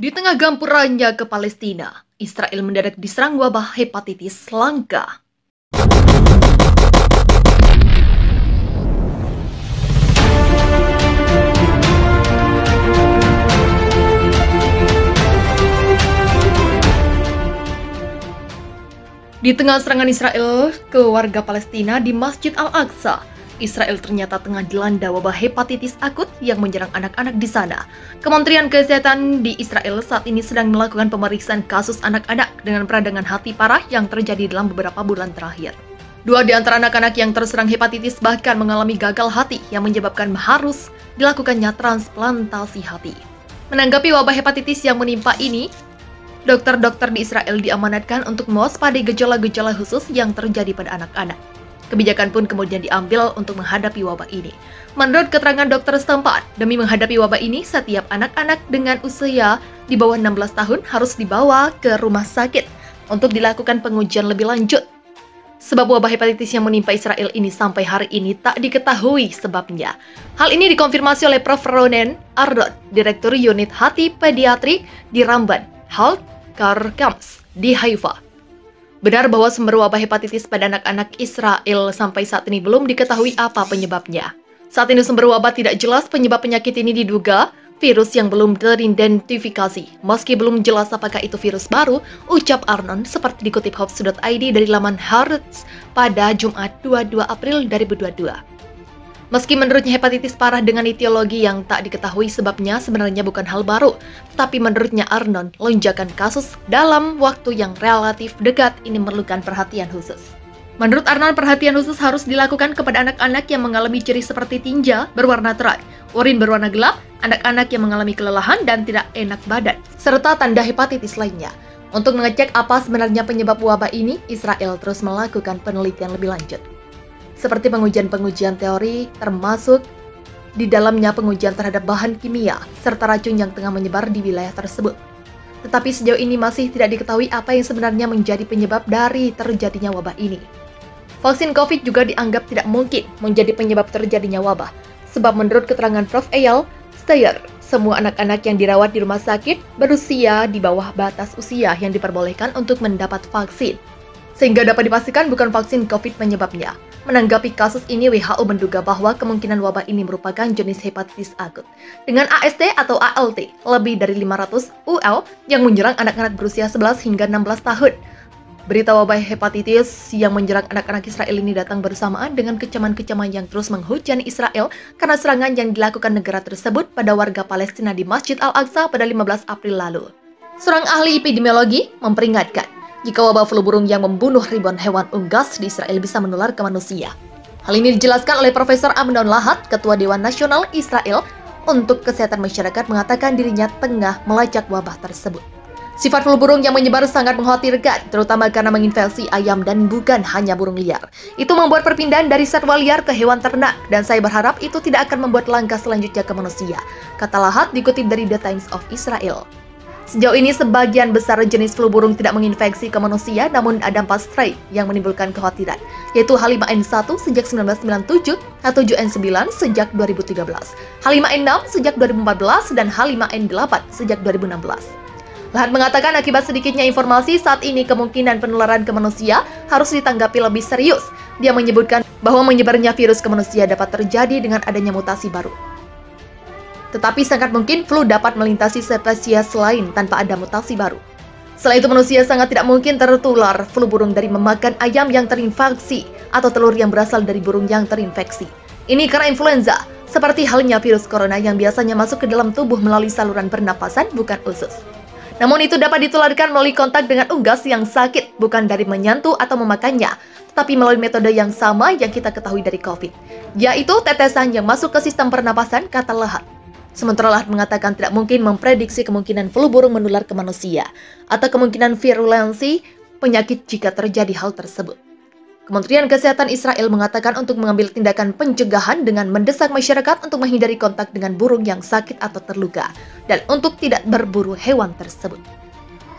Di tengah gempurannya ke Palestina, Israel mendadak diserang wabah hepatitis langka. Di tengah serangan Israel ke warga Palestina di Masjid Al-Aqsa, Israel ternyata tengah dilanda wabah hepatitis akut yang menyerang anak-anak di sana. Kementerian Kesehatan di Israel saat ini sedang melakukan pemeriksaan kasus anak-anak dengan peradangan hati parah yang terjadi dalam beberapa bulan terakhir. 2 di antara anak-anak yang terserang hepatitis bahkan mengalami gagal hati yang menyebabkan harus dilakukannya transplantasi hati. Menanggapi wabah hepatitis yang menimpa ini, dokter-dokter di Israel diamanatkan untuk mewaspadai gejala-gejala khusus yang terjadi pada anak-anak. Kebijakan pun kemudian diambil untuk menghadapi wabah ini. Menurut keterangan dokter setempat, demi menghadapi wabah ini, setiap anak-anak dengan usia di bawah 16 tahun harus dibawa ke rumah sakit untuk dilakukan pengujian lebih lanjut. Sebab wabah hepatitis yang menimpa Israel ini sampai hari ini tak diketahui sebabnya. Hal ini dikonfirmasi oleh Prof. Ronen Ardon, Direktur Unit Hati Pediatrik di Ramban Health Care Camps di Haifa. Benar bahwa sumber wabah hepatitis pada anak-anak Israel sampai saat ini belum diketahui apa penyebabnya. Saat ini sumber wabah tidak jelas, penyebab penyakit ini diduga virus yang belum teridentifikasi. Meski belum jelas apakah itu virus baru, ucap Arnon seperti dikutip Hops.id dari laman Haaretz pada Jumat 22 April 2022. Meski menurutnya hepatitis parah dengan etiologi yang tak diketahui sebabnya sebenarnya bukan hal baru, tetapi menurutnya Arnon, lonjakan kasus dalam waktu yang relatif dekat ini memerlukan perhatian khusus. Menurut Arnon, perhatian khusus harus dilakukan kepada anak-anak yang mengalami ciri seperti tinja berwarna terang, urin berwarna gelap, anak-anak yang mengalami kelelahan dan tidak enak badan, serta tanda hepatitis lainnya. Untuk mengecek apa sebenarnya penyebab wabah ini, Israel terus melakukan penelitian lebih lanjut. Seperti pengujian-pengujian teori, termasuk di dalamnya pengujian terhadap bahan kimia, serta racun yang tengah menyebar di wilayah tersebut. Tetapi sejauh ini masih tidak diketahui apa yang sebenarnya menjadi penyebab dari terjadinya wabah ini. Vaksin COVID juga dianggap tidak mungkin menjadi penyebab terjadinya wabah, sebab menurut keterangan Prof. Eyal Steyer, semua anak-anak yang dirawat di rumah sakit berusia di bawah batas usia yang diperbolehkan untuk mendapat vaksin. Sehingga dapat dipastikan bukan vaksin COVID penyebabnya. Menanggapi kasus ini, WHO menduga bahwa kemungkinan wabah ini merupakan jenis hepatitis akut dengan AST atau ALT lebih dari 500 UL yang menyerang anak-anak berusia 11 hingga 16 tahun. Berita wabah hepatitis yang menyerang anak-anak Israel ini datang bersamaan dengan kecaman-kecaman yang terus menghujani Israel karena serangan yang dilakukan negara tersebut pada warga Palestina di Masjid Al-Aqsa pada 15 April lalu. Seorang ahli epidemiologi memperingatkan jika wabah flu burung yang membunuh ribuan hewan unggas di Israel bisa menular ke manusia. Hal ini dijelaskan oleh Profesor Amnon Lahat, Ketua Dewan Nasional Israel untuk Kesehatan Masyarakat, mengatakan dirinya tengah melacak wabah tersebut. Sifat flu burung yang menyebar sangat mengkhawatirkan, terutama karena menginfeksi ayam dan bukan hanya burung liar. Itu membuat perpindahan dari satwa liar ke hewan ternak, dan saya berharap itu tidak akan membuat langkah selanjutnya ke manusia, kata Lahat dikutip dari The Times of Israel. Sejauh ini, sebagian besar jenis flu burung tidak menginfeksi ke manusia, namun ada 4 strain yang menimbulkan kekhawatiran, yaitu H5N1 sejak 1997, H7N9 sejak 2013, H5N6 sejak 2014, dan H5N8 sejak 2016. Lahat mengatakan akibat sedikitnya informasi saat ini, kemungkinan penularan ke manusia harus ditanggapi lebih serius. Dia menyebutkan bahwa menyebarnya virus ke manusia dapat terjadi dengan adanya mutasi baru. Tetapi sangat mungkin flu dapat melintasi spesies lain tanpa ada mutasi baru. Selain itu, manusia sangat tidak mungkin tertular flu burung dari memakan ayam yang terinfeksi atau telur yang berasal dari burung yang terinfeksi. Ini karena influenza, seperti halnya virus corona yang biasanya masuk ke dalam tubuh melalui saluran pernapasan, bukan usus. Namun itu dapat ditularkan melalui kontak dengan unggas yang sakit, bukan dari menyentuh atau memakannya, tetapi melalui metode yang sama yang kita ketahui dari COVID, yaitu tetesan yang masuk ke sistem pernapasan, kata Lahat. Sementara Lahat mengatakan tidak mungkin memprediksi kemungkinan flu burung menular ke manusia atau kemungkinan virulensi penyakit jika terjadi hal tersebut. Kementerian Kesehatan Israel mengatakan untuk mengambil tindakan pencegahan dengan mendesak masyarakat untuk menghindari kontak dengan burung yang sakit atau terluka dan untuk tidak berburu hewan tersebut.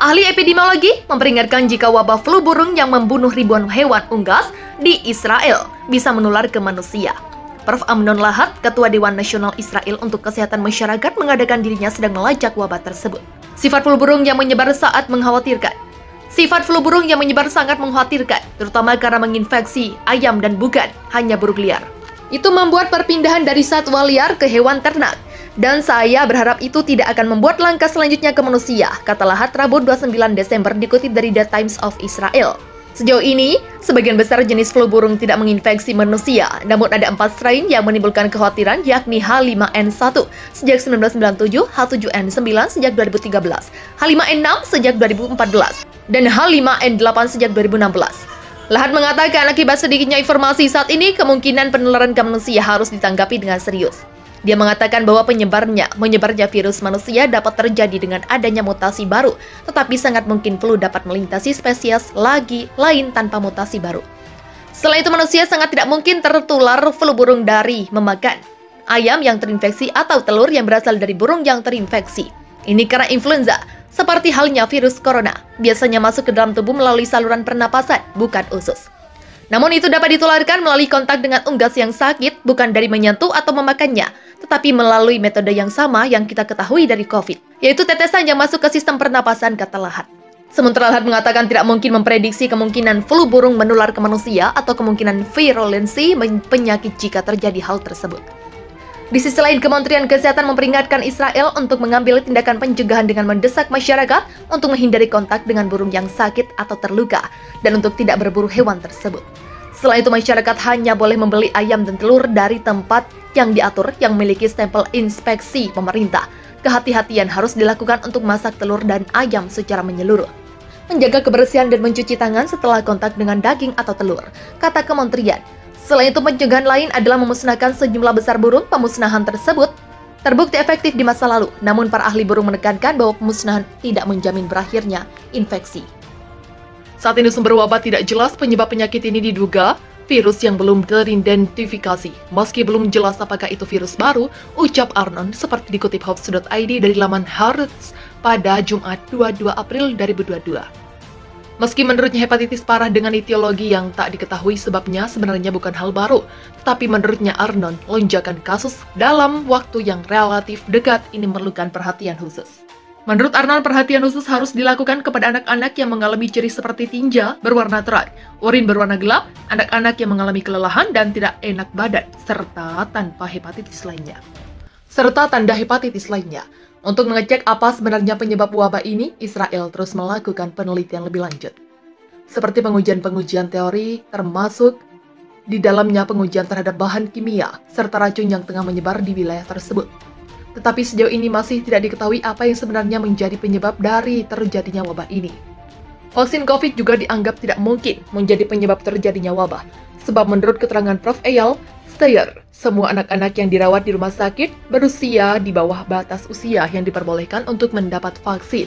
Ahli epidemiologi memperingatkan jika wabah flu burung yang membunuh ribuan hewan unggas di Israel bisa menular ke manusia. Prof. Amnon Lahat, Ketua Dewan Nasional Israel untuk Kesehatan Masyarakat, mengadakan dirinya sedang melacak wabah tersebut. Sifat flu burung yang menyebar sangat mengkhawatirkan. Sifat flu burung yang menyebar sangat mengkhawatirkan, terutama karena menginfeksi ayam dan bukan hanya burung liar. Itu membuat perpindahan dari satwa liar ke hewan ternak. Dan saya berharap itu tidak akan membuat langkah selanjutnya ke manusia, kata Lahat Rabu 29 Desember dikutip dari The Times of Israel. Sejauh ini, sebagian besar jenis flu burung tidak menginfeksi manusia, namun ada 4 strain yang menimbulkan kekhawatiran, yakni H5N1 sejak 1997, H7N9 sejak 2013, H5N6 sejak 2014, dan H5N8 sejak 2016. Lahat mengatakan akibat sedikitnya informasi saat ini, kemungkinan penularan ke manusia harus ditanggapi dengan serius. Dia mengatakan bahwa menyebarnya virus manusia dapat terjadi dengan adanya mutasi baru, tetapi sangat mungkin flu dapat melintasi spesies lain tanpa mutasi baru. Selain itu, manusia sangat tidak mungkin tertular flu burung dari memakan ayam yang terinfeksi atau telur yang berasal dari burung yang terinfeksi. Ini karena influenza, seperti halnya virus corona, biasanya masuk ke dalam tubuh melalui saluran pernapasan, bukan usus. Namun itu dapat ditularkan melalui kontak dengan unggas yang sakit, bukan dari menyentuh atau memakannya, tetapi melalui metode yang sama yang kita ketahui dari COVID, yaitu tetesan yang masuk ke sistem pernapasan, kata Lahat. Sementara Lahat mengatakan tidak mungkin memprediksi kemungkinan flu burung menular ke manusia atau kemungkinan virulensi penyakit jika terjadi hal tersebut. Di sisi lain, Kementerian Kesehatan memperingatkan Israel untuk mengambil tindakan pencegahan dengan mendesak masyarakat untuk menghindari kontak dengan burung yang sakit atau terluka dan untuk tidak berburu hewan tersebut. Selain itu, masyarakat hanya boleh membeli ayam dan telur dari tempat yang diatur yang memiliki stempel inspeksi pemerintah. Kehati-hatian harus dilakukan untuk masak telur dan ayam secara menyeluruh. Menjaga kebersihan dan mencuci tangan setelah kontak dengan daging atau telur, kata kementerian. Selain itu, pencegahan lain adalah memusnahkan sejumlah besar burung. Pemusnahan tersebut terbukti efektif di masa lalu, namun para ahli burung menekankan bahwa pemusnahan tidak menjamin berakhirnya infeksi. Saat ini sumber wabah tidak jelas, penyebab penyakit ini diduga virus yang belum teridentifikasi. Meski belum jelas apakah itu virus baru, ucap Arnon seperti dikutip Hops.id dari laman Haaretz pada Jumat 22 April 2022. Meski menurutnya hepatitis parah dengan etiologi yang tak diketahui sebabnya sebenarnya bukan hal baru, tetapi menurutnya Arnon, lonjakan kasus dalam waktu yang relatif dekat ini memerlukan perhatian khusus. Menurut Arnon, perhatian khusus harus dilakukan kepada anak-anak yang mengalami ciri seperti tinja berwarna terang, urin berwarna gelap, anak-anak yang mengalami kelelahan dan tidak enak badan, serta tanda hepatitis lainnya. Untuk mengecek apa sebenarnya penyebab wabah ini, Israel terus melakukan penelitian lebih lanjut. Seperti pengujian teori, termasuk di dalamnya pengujian terhadap bahan kimia, serta racun yang tengah menyebar di wilayah tersebut. Tetapi sejauh ini masih tidak diketahui apa yang sebenarnya menjadi penyebab dari terjadinya wabah ini. Vaksin COVID juga dianggap tidak mungkin menjadi penyebab terjadinya wabah, sebab menurut keterangan Prof. Eyal Steyer, semua anak-anak yang dirawat di rumah sakit berusia di bawah batas usia yang diperbolehkan untuk mendapat vaksin.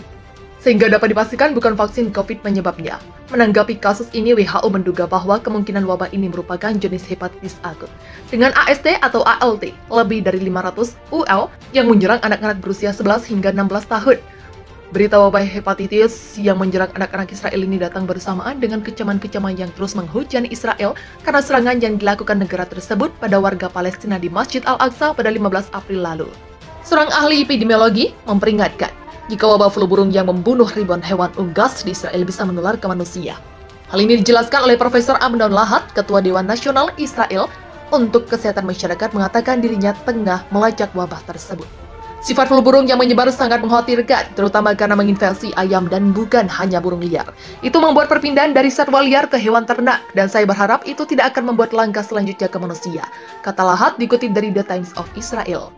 Sehingga dapat dipastikan bukan vaksin COVID penyebabnya. Menanggapi kasus ini, WHO menduga bahwa kemungkinan wabah ini merupakan jenis hepatitis akut dengan AST atau ALT lebih dari 500 UL yang menyerang anak-anak berusia 11 hingga 16 tahun. Berita wabah hepatitis yang menyerang anak-anak Israel ini datang bersamaan dengan kecaman-kecaman yang terus menghujani Israel karena serangan yang dilakukan negara tersebut pada warga Palestina di Masjid Al-Aqsa pada 15 April lalu. Seorang ahli epidemiologi memperingatkan jika wabah flu burung yang membunuh ribuan hewan unggas di Israel bisa menular ke manusia. Hal ini dijelaskan oleh Profesor Amnon Lahat, Ketua Dewan Nasional Israel untuk Kesehatan Masyarakat, mengatakan dirinya tengah melacak wabah tersebut. Sifat flu burung yang menyebar sangat mengkhawatirkan, terutama karena menginfeksi ayam dan bukan hanya burung liar. Itu membuat perpindahan dari satwa liar ke hewan ternak, dan saya berharap itu tidak akan membuat langkah selanjutnya ke manusia, kata Lahat dikutip dari The Times of Israel.